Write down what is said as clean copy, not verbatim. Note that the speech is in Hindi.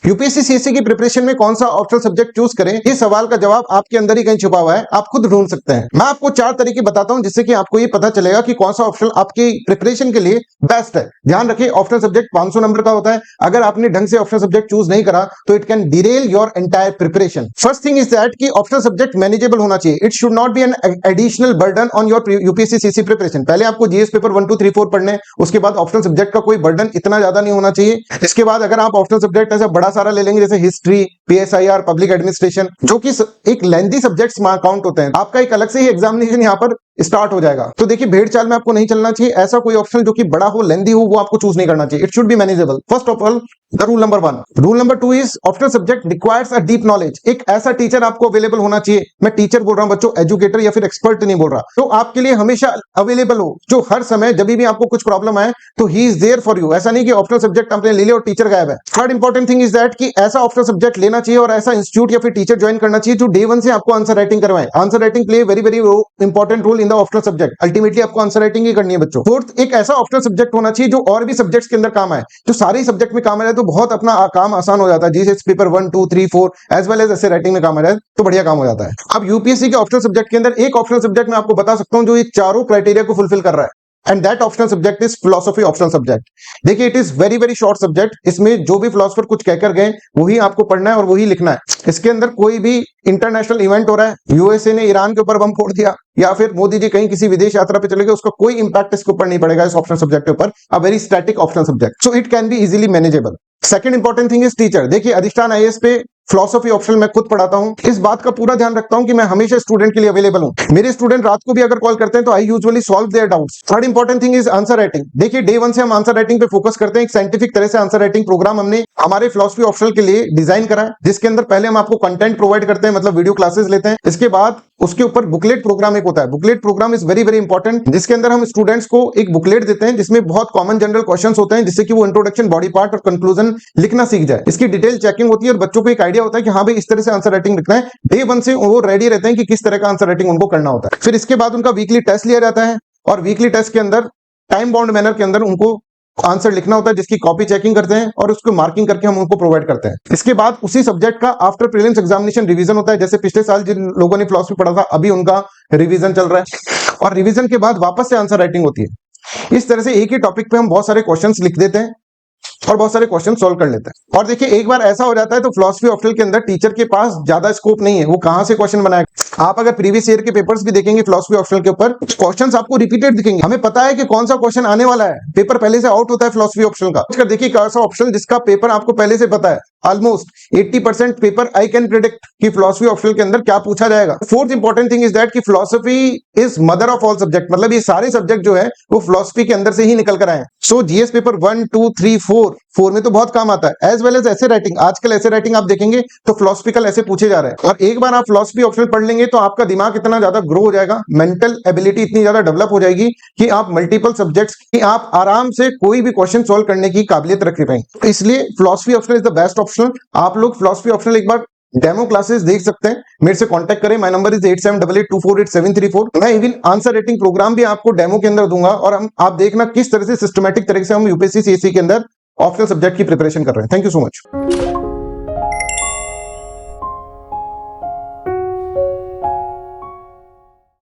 यूपीएससी सीएससी की प्रिपरेशन में कौन सा ऑप्शनल सब्जेक्ट चूज करें, इस सवाल का जवाब आपके अंदर ही कहीं छुपा हुआ है, आप खुद ढूंढ सकते हैं। मैं आपको 4 तरीके बताता हूं जिससे कि आपको ये पता चलेगा कि कौन सा ऑप्शनल आपकी प्रिपरेशन के लिए बेस्ट है। ध्यान रखिए, ऑप्शनल सब्जेक्ट 500 नंबर का होता है। अगर आपने ढंग से ऑप्शनल सब्जेक्ट चूज नहीं करा तो it can Daryl your entire preparation. First thing is that कि ऑप्शनल सब्जेक्ट मैनेजेबल होना चाहिए। It should not be an additional burden on your UPSC CC preparation. पहले आपको जीएस पेपर 1 2 3 4 पढ़ने, उसके बाद ऑप्शनल सब्जेक्ट का कोई बर्डन इतना ज्यादा नहीं होना चाहिए। इसके बाद अगर आप ऑप्शनल सब्जेक्ट ऐसा बड़ा सारा ले लेंगे जैसे हिस्ट्री, पीएसआईआर, पब्लिक एडमिनिस्ट्रेशन, जो कि एक लेंथी सब्जेक्ट्स काउंट होते हैं, आपका एक अलग से ही एग्जामिनेशन यहाँ पर स्टार्ट हो जाएगा। तो देखिए, भेड़ चाल में आपको नहीं चलना चाहिए। ऐसा कोई ऑप्शन जो कि बड़ा हो, लेंथी हो, वो आपको चूज नहीं करना चाहिए। It should be manageable. First of all the rule number 1। Rule number 2 is optional subject requires a deep knowledge. एक ऐसा टीचर आपको अवेलेबल होना चाहिए। मैं टीचर बोल रहा हूं बच्चों, एजुकेटर या फिर एक्सपर्ट नहीं बोल रहा। तो आपके लिए हमेशा अवेलेबल हो, जो हर समय जब भी आपको कुछ प्रॉब्लम आए तो he is there for you. ऐसा नहीं कि ऑप्शनल सब्जेक्ट आपने ले लिया और टीचर गायब है। Third important thing is that कि ऐसा ऑप्शनल सब्जेक्ट लेना चाहिए और ऐसा इंस्टीट्यूट या फिर टीचर ज्वाइन करना चाहिए जो डे 1 से आपको आंसर राइटिंग करवाए। Answer writing play very very important role in the optional subject. Ultimately आपको आंसर राइटिंग ही करनी है बच्चों। फोर्थ, एक ऐसा ऑप्शनल सब्जेक्ट होना चाहिए जो और भी सब्जेक्ट्स के अंदर काम आए। जो सारे सब्जेक्ट में काम आ जाए तो बहुत अपना काम आसान हो जाता है। GS paper 1 2 3 4 as well as essay writing में काम आ जाए तो बढ़िया काम हो जाता है। अब यूपीएससी के ऑप्शनल सब्जेक्ट के अंदर एक ऑप्शनल सब्जेक्ट मैं आपको बता सकता हूं जो ये चारों क्राइटेरिया को फुलफिल कर रहा है, and that optional subject is philosophy optional subject. देखिए, it is very very short subject. इसमें जो भी फिलोसफर कुछ कहकर गए वही आपको पढ़ना है और वही लिखना है। इसके अंदर कोई भी इंटरनेशनल इवेंट हो रहा है, यूएसए ने ईरान के ऊपर बम फोड़ दिया या फिर मोदी जी कहीं किसी विदेश यात्रा पे चले गए, उसका कोई इंपैक्ट इसके ऊपर नहीं पड़ेगा। इस ऑप्शनल सब्जेक्ट के ऊपर a very static optional subject, so it can be easily manageable. Second important thing is teacher. देखिए, अधिष्ठान आईएएस पे फिलोसफी ऑप्शनल मैं खुद पढ़ाता हूं। इस बात का पूरा ध्यान रखता हूं कि मैं हमेशा स्टूडेंट के लिए अवेलेबल हूं। मेरे स्टूडेंट रात को भी अगर कॉल करते हैं तो I usually solve their doubts. Third important thing is answer writing. देखिए, डे 1 से हम आंसर राइटिंग पे फोकस करते हैं। एक साइंटिफिक तरह से आंसर राइटिंग प्रोग्राम हमने हमारे फिलोसफी ऑप्शनल के लिए डिजाइन करा है, जिसके अंदर पहले हम आपको कंटेंट प्रोवाइड करते हैं, मतलब वीडियो क्लासेस लेते हैं। इसके बाद उसके ऊपर बुकलेट प्रोग्राम एक होता है। Booklet program is very very important, जिसके अंदर हम स्टूडेंट्स को एक बुकलेट देते हैं जिसमें बहुत कॉमन जनरल क्वेश्चंस होते हैं, जिससे कि वो इंट्रोडक्शन, बॉडी पार्ट और कंक्लूजन लिखना सीख जाए। इसकी डिटेल चेकिंग होती है और बच्चों को एक आइडिया होता है कि हाँ भाई इस तरह से आंसर राइटिंग लिखना है। डे 1 से वो रेडी रहते हैं कि किस तरह का आंसर राइटिंग उनको करना होता है। फिर इसके बाद उनका वीकली टेस्ट लिया जाता है और वीकली टेस्ट के अंदर टाइम बाउंड मैनर के अंदर उनको आंसर लिखना होता है, जिसकी कॉपी चेकिंग करते हैं और उसको मार्किंग करके हम उनको प्रोवाइड करते हैं। इसके बाद उसी सब्जेक्ट का आफ्टर प्रीलिम्स एग्जामिनेशन रिवीजन होता है। जैसे पिछले साल जिन लोगों ने फिलॉसफी पढ़ा था, अभी उनका रिवीजन चल रहा है और रिवीजन के बाद वापस से आंसर राइटिंग होती है। इस तरह से एक ही टॉपिक पे हम बहुत सारे क्वेश्चंस लिख देते हैं और बहुत सारे क्वेश्चन सॉल्व कर लेते हैं। और देखिए, एक बार ऐसा हो जाता है तो फिलॉसफी ऑप्शनल के अंदर टीचर के पास ज्यादा स्कोप नहीं है, वो कहां से क्वेश्चन बनाएगा। आप अगर प्रीवियस ईयर के पेपर्स भी देखेंगे फिलॉसफी ऑप्शनल के ऊपर, क्वेश्चंस आपको रिपीटेड दिखेंगे। हमें पता है कि कौन सा क्वेश्चन आने वाला है, पेपर पहले से आउट होता है फिलॉसफी ऑप्शनल का। देखिए, कौन सा ऑप्शनल जिसका पेपर आपको पहले से पता है। Almost 80% paper I can predict कि फिलॉसफी ऑप्शनल के अंदर क्या पूछा जाएगा। Fourth important thing is that कि philosophy is mother of all subject, मतलब ये सारे सब्जेक्ट जो है वो फिलॉसफी के अंदर से ही निकल कर आए हैं। सो जीएस पेपर 1 2 3 4 में तो बहुत काम आता है, as well as essay writing. आजकल ऐसे राइटिंग आप देखेंगे तो फिलॉसफिकल ऐसे पूछे जा रहे हैं। और एक बार आप फिलॉसफी ऑप्शनल पढ़ लेंगे तो आपका दिमाग इतना ज्यादा ग्रो हो जाएगा, मेंटल एबिलिटी इतनी ज्यादा डेवलप हो जाएगी कि आप मल्टीपल सब्जेक्ट्स की आप आराम से कोई भी क्वेश्चन सॉल्व करने की काबिलियत रख पाएंगे। इसलिए philosophy optional is the best optional. आप लोग फिलॉसफी ऑप्शनल एक बार डेमो क्लासेस देख सकते हैं, मेरे से कांटेक्ट करें। My number is 8788248734। मैं इवन आंसर राइटिंग प्रोग्राम भी आपको डेमो के अंदर दूंगा और आप देखना किस तरह से सिस्टमैटिक तरीके से हम यूपीएससी सीएससी के अंदर ऑप्शनल सब्जेक्ट की प्रिपरेशन कर रहे हैं। Thank you so much.